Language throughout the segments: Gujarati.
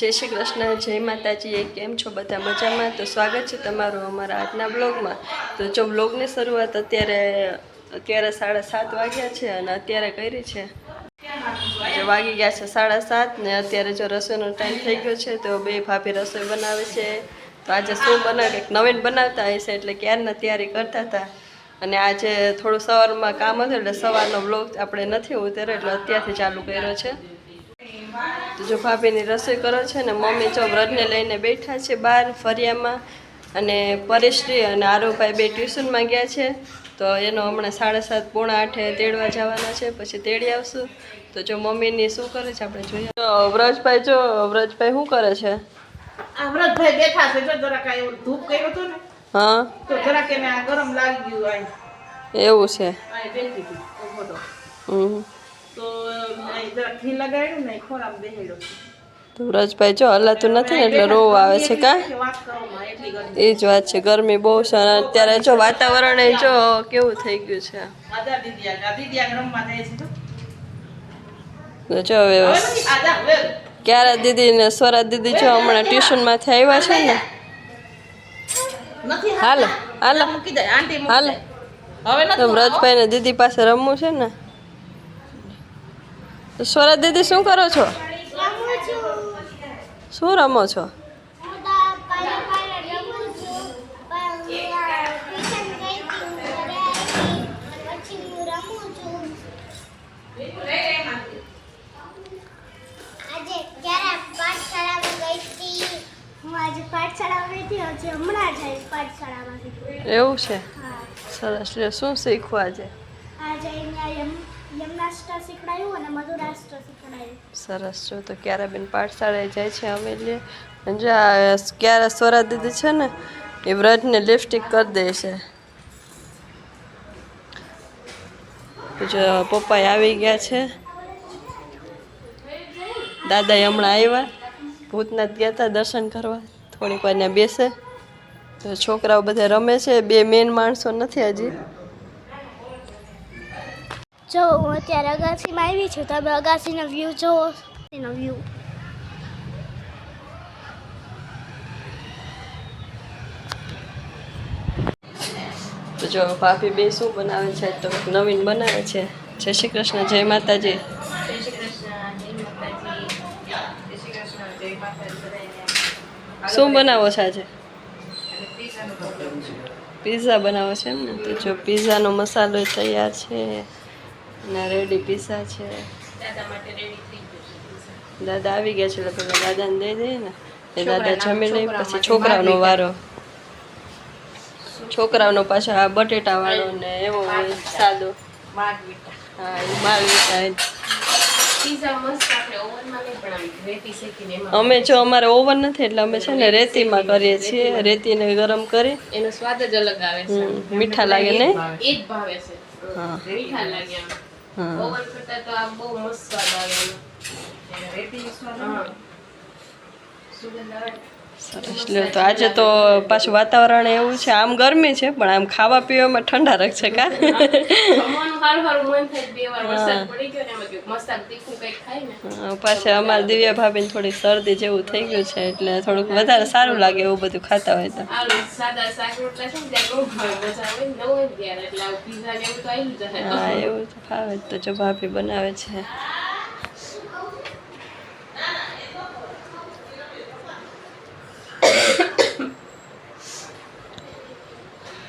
જય શ્રી કૃષ્ણ, જય માતાજી। કેમ છો બધા? મજામાં? તો સ્વાગત છે તમારું અમારા આજના બ્લોગમાં। તો જો બ્લોગની શરૂઆત અત્યારે 7:30 વાગ્યા છે અને અત્યારે કરી છે જો વાગી ગયા છે 7:30 ને અત્યારે જો રસોઈનો ટાઈમ થઈ ગયો છે। તો બે ભાભી રસોઈ બનાવે છે। તો આજે શું બનાવે કંઈક નવીન બનાવતા હશે એટલે ક્યારના તૈયારી કરતા હતા। અને આજે થોડું સવારમાં કામ હતું એટલે સવારનો બ્લોગ આપણે નથી ઉતાર્યો એટલે અત્યારથી ચાલુ કર્યો છે। તો જો ભાભીની રસોઈ કરો છે ને મમ્મી જો વ્રતને લઈને બેઠા છે બહાર ફરિયામાં। અને પરેશજી અને આરુભાઈ બે ટ્યુશનમાં ગયા છે। તો એનો હમણાં 7:30 પોણા 8 તેડવા જવાના છે, પછી તેડી આવશું। તો જો મમ્મીની શું કરે છે આપણે જોઈએ। વ્રજભાઈ શું કરે છે? આ વ્રતભાઈ બેઠા છે જો જરા કાઈ ધૂપ કર્યો તો ને હા તો જરા કે આ ગરમ લાગી ગયું આ એવું છે। આ બેઠી હતી ફોટો તો આ જરા ઘી લગાડ્યું ને ખોરામ બેહેડો તો વ્રજભાઈ જો હલાતું નથી ને એટલે રોવ આવે છે કા વાત કરો માં એટલી ગરમી એ જ વાત છે। ગરમી બહુ છે અને અત્યારે જો વાતાવરણ એ જો કેવું થઈ ગયું છે। આજા દીદી રમવા જાય છે તો જો હવે આજા લે ક્યારા દીદી ને સ્વરા દીદી જો હમણાં ટ્યુશનમાંથી આવ્યા છે ને નથી હાલો હાલો મૂકી દે આંટી મૂકી હાલો દે હવે તો નથી વ્રજભાઈ ને દીદી પાસે રમવું છે ને। તો સ્વરા દીદી શું કરો છો? શું રમો છો? એવું છે, સરસ લે। શું શીખવું આજે? સરસ જો તો ક્યારાબેન પાઠશાળાએ જાય છે અમે લે અને જો ક્યારા સ્વરા દીદી છે ને એ વ્રજને લિપસ્ટિક કરી દે છે। તો જો પપ્પા આવી ગયા છે, દાદા હમણાં આવ્યા, ભૂતનાથ ગયા હતા દર્શન કરવા, થોડીક વાર ત્યાં બેસે। તો છોકરાઓ બધા રમે છે, બે મેન માણસો નથી હજી। જો હું અત્યારે અગાસીમાં આવી છું, તમે અગાસીનો વ્યૂ જોવો એનો વ્યૂ। તો જો ભાભી બે શું બનાવે છે તો નવીન બનાવે છે। જય શ્રી કૃષ્ણ, જય માતાજી। શું બનાવો છો આજે? પીઝા બનાવો છે એમ ને? તો જો પીઝાનો મસાલો તૈયાર છે અને રેડી પીઝા છે। દાદા આવી ગયા છે એટલે પેલા દાદાને દઈ દઈએ ને એ દાદા જમી લઈ પછી છોકરાઓનો વારો। છોકરાઓનો પાછો આ બટેટા વાળો ને એવો હોય સાદો। હા એ માલવીટા અમે જો અમારે ઓવન નથી એટલે અમે છે ને રેતીમાં કરીએ છીએ। રેતીને ગરમ કરી એનો સ્વાદ જ અલગ આવે છે, મીઠા લાગે નહીં? એ જ ભાવે છે, હા મીઠા લાગે આમ હા ઓવન કરતા તો આ બહુ મસ્ત સ્વાદ આવે એનો રેતી સ્વાદ સુગંધ આવે। સરસ લ્યો તો આજે તો પાછું વાતાવરણ એવું છે, આમ ગરમી છે પણ આમ ખાવા પીવામાં ઠંડા રખ છે કા જમવાનું હારું હારું મન થાય બે વાર વરસાદ પડી ગયો ને એમાં કે મસ્ત તીખું કંઈક ખાય ને પાછા અમારા દિવ્યા ભાભીને થોડી શરદી જેવું થઈ ગયું છે એટલે થોડુંક વધારે સારું લાગે એવું બધું ખાતા હોય તો। આલુ સાદા શાક રોટલા છે ને ત્યાં બહુ ભાવે, મજા આવે ને ન હોય ને ત્યારે એટલે આવું પીઝા ને એવું તો આવી જશે। હા એવું તો ખાવે તો જો ભાભી બનાવે છે।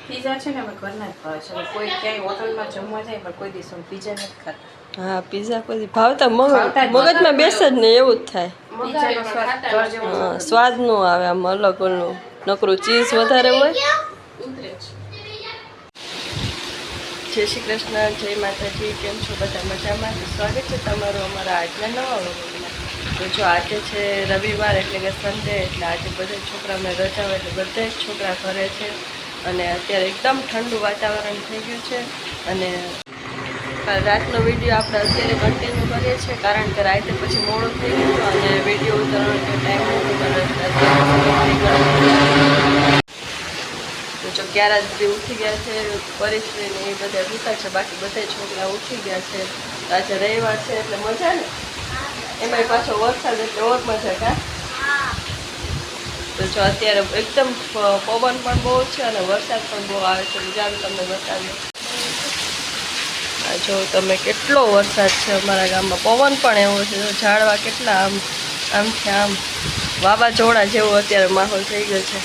પીઝા છે ને અમે ઘરના જ ભાવે છે, કોઈ ક્યાંય હોટલમાં જમવા જાય પણ કોઈ દિવસ પીઝા નથી ખાતા। હા પીઝા કોઈ ભાવતા મગજમાં બેસે જ ને એવું જ થાય। પીઝાનો સ્વાદ ઘર જેવો હા સ્વાદ નો આવે આમ અલગ ઓલું નકરું ચીઝ વધારે હોય। ઉતરે છે। જય શ્રી કૃષ્ણ, જય માતાજી। કેમ છો બધા? મજામાં? તો સ્વાગત છે તમારું અમારા આજના નવા વ્લોગમાં। તો જો આજે છે રવિવાર એટલે કે સન્ડે એટલે આજે બધા છોકરાઓને રજા હોય એટલે બધા જ છોકરા ઘરે છે અને અત્યારે એકદમ ઠંડુ વાતાવરણ થઈ ગયું છે। અને રાતનો વિડીયો આપણે અત્યારે કન્ટિન્યુ કરીએ છીએ કારણ કે રાતે પછી મોડું થઈ ગયું અને વિડીયો ઉતારવાનો ટાઈમ નથી। તો જો ક્યારા દીદી ઉઠી ગયા છે, પરેશભાઈ ને એ બધા ઉઠા છે, બાકી બધા છોકરા ઉઠી ગયા છે। આજે રવિવાર છે એટલે મજા ને, એમાંય પાછો વરસાદ એટલે ઓર મજા કા તો જો અત્યારે એકદમ પવન પણ બહુ છે અને વરસાદ પણ બહુ આવે છે. ચાલો તમને બતાવીએ. આ જો તમે કેટલો વરસાદ છે અમારા ગામમાં. પવન પણ એવો છે, ઝાડવા કેટલા આમથી આમ વાવાઝોડા જેવો અત્યારે માહોલ થઈ ગયો છે.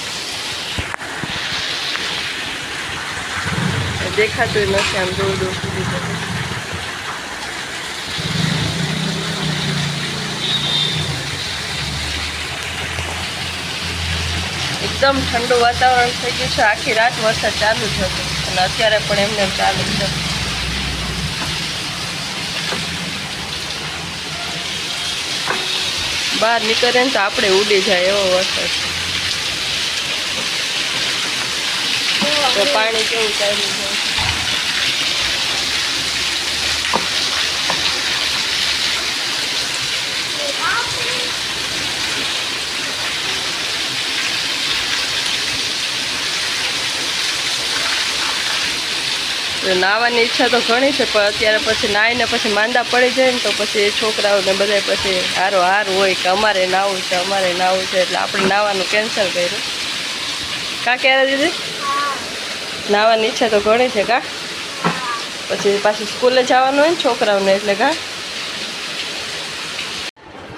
દેખાતું નથી આમ દૂર દૂર સુધી બધું. એકદમ ઠંડુ વાતાવરણ થઈ ગયું છે. આખી રાત વરસાદ ચાલુ જ હતો અને અત્યારે પણ એમને ચાલુ છે. બહાર નીકળે ને તો આપણે ઉડી જાય એવો વરસાદ છે. તો પાણી કેવું ચાલ્યું છે. નાહવાની ઈચ્છા તો ઘણી છે, પણ અત્યારે પછી નાહીને પછી માંદા પડી જાય ને તો પછી એ છોકરાઓને બધા પછી હારો હાર હોય કે અમારે નાહવું છે, અમારે નાહવું છે, એટલે આપણે નાહવાનું કેન્સલ કર્યું. કા ક્યારે દીદી નાહવાની ઈચ્છા તો ઘણી છે કા, પછી પાછી સ્કૂલે જવાનું હોય ને છોકરાઓને, એટલે કા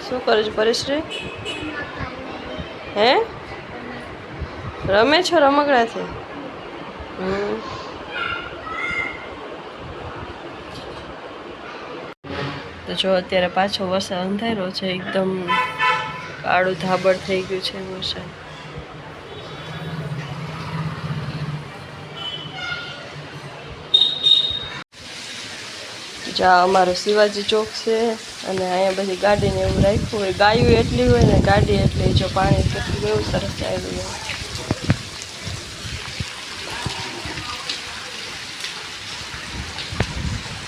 શું કરું છું પરિશ્રી? હે રમે છો રમકડાથી? તો જો અત્યારે પાછો વરસાદ અંધાર્યો છે, એકદમ કાળું ધાબળ થઈ ગયું છે વરસાદ. જ્યાં અમારો શિવાજી ચોક છે અને અહીંયા બધી ગાડીને એવું રાખ્યું હોય. ગાયું એટલી હોય ને ગાડી એટલી. જો પાણી કેટલું એવું સરસ આવ્યું હોય.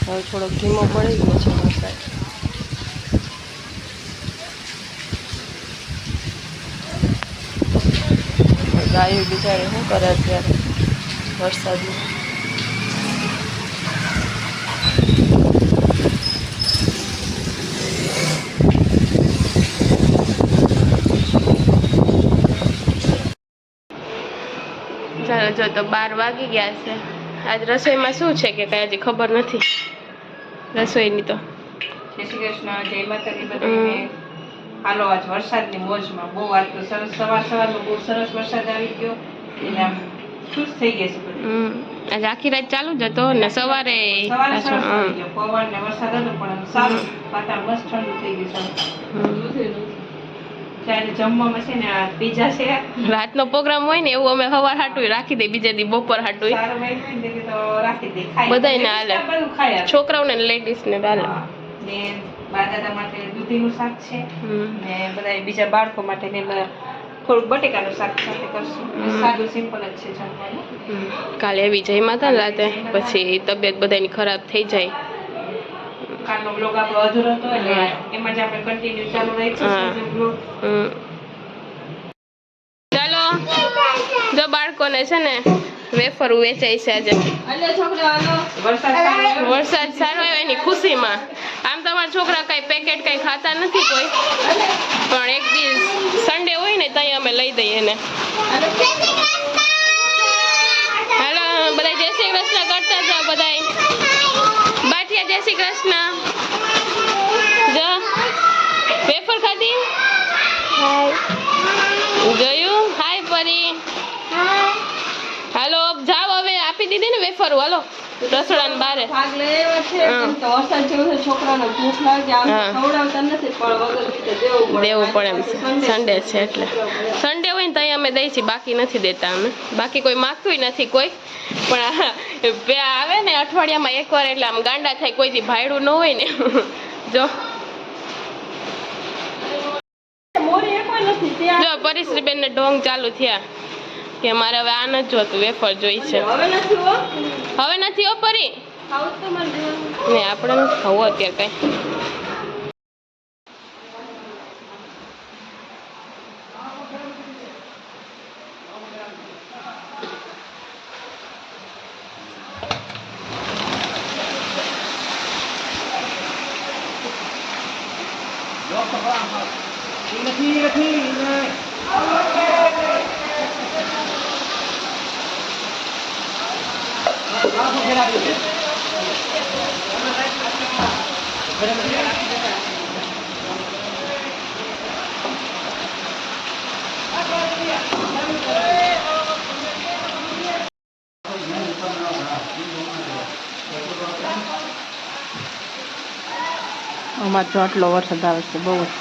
હવે થોડોક ધીમો પડી ગયો છે વરસાદ. ગાયું બિચારી શું કરે અત્યારે વરસાદમાં? ચાલો જો તો 12 વાગી ગયા છે. આજ રસોઈમાં શું છે કે કઈ હજી ખબર નથી રસોઈની તો. જય શ્રી કૃષ્ણ, જય માતાજી બધાને. હાલો આજ વરસાદની મોજમાં બહુ આજ તો સરસ સવારમાં બહુ સરસ વરસાદ આવી ગયો એટલે આમ ખુશ થઈ ગયા છે બધું. આજે આખી રાત ચાલુ જ હતો ને સવારે સરસ આવી ગયો. પવન ને વરસાદ હતો પણ સારું વાતાવરણ મસ્ત ઠંડુ થઈ ગયું છે. ત્યારે જમવામાં છે ને આ પીઝા છે. રાતનો પ્રોગ્રામ હોય ને એવું અમે સવાર હાટું રાખી દે, બીજે દી બપોર હાટું સારું ભાઈ ને તો રાખી દે, ખાય બધાયને હાલે, બધું ખાય છોકરાઓને લેડીઝ ને હાલે. ને બાદાદા માટે દૂધીનું શાક છે ને બધા બીજા બાળકો માટે ને થોડુંક બટેકાનું શાક સાથે કરશું. સાદું સિમ્પલ જ છે જમવાનું. કાલે એવી જઈમાં હતા ને રાતે, પછી તબિયત બધાની ખરાબ થઈ જાય. કાલનો બ્લોગ આપણો અધૂરો હતો એટલે એમાં જ આપણે કન્ટિન્યુ ચાલુ રાખીશું બ્લોગ. ચાલો જો બાળકોને છે ને વેફર વેચાય છે આજે. વરસાદ સારો આવ્યો એની ખુશીમાં. આમ તમારા છોકરા કઈ પેકેટ કઈ ખાતા નથી કોઈ, પણ એક દિવસ સન્ડે હોય ને ત્યાં અમે લઈ દઈએ એને. હાલો બધા જય શ્રી કૃષ્ણ કરતા જાઓ બધાય. બાઠિયા જય શ્રી કૃષ્ણ. જો વેફર ખાધી? જોયું? હાય પરી. હાલો જાઓ હવે, આપી દીધી ને વેફર. હાલો રસોડાની બારે ભાગ લેવા છે તો વરસાદ જેવું છે, છોકરાને ભૂખ લાગે આમ ખવડાવતા નથી પણ વગર રીતે દેવું પડે એમ છે. સન્ડે છે એટલે સન્ડે હોય ને ત્યાં અમે દઈ છીએ, બાકી નથી દેતા અમે. બાકી કોઈ માગતું નથી કોઈ, પણ આવે ને અઠવાડિયામાં એકવાર એટલે આમ ગાંડા થાય, કોઈ દી ભાડું ન હોય ને. જો જો પરિશ્રીબેન ને ઢોંગ ચાલુ થયા કે મારે હવે આ નથી જોતું, વેફર જોઈ છે. હવે નથી હો પરી, ને આપણે નથી ખાવું અત્યારે કઈ. અમારે તો આટલો વરસાદ આવે છે બહુ જ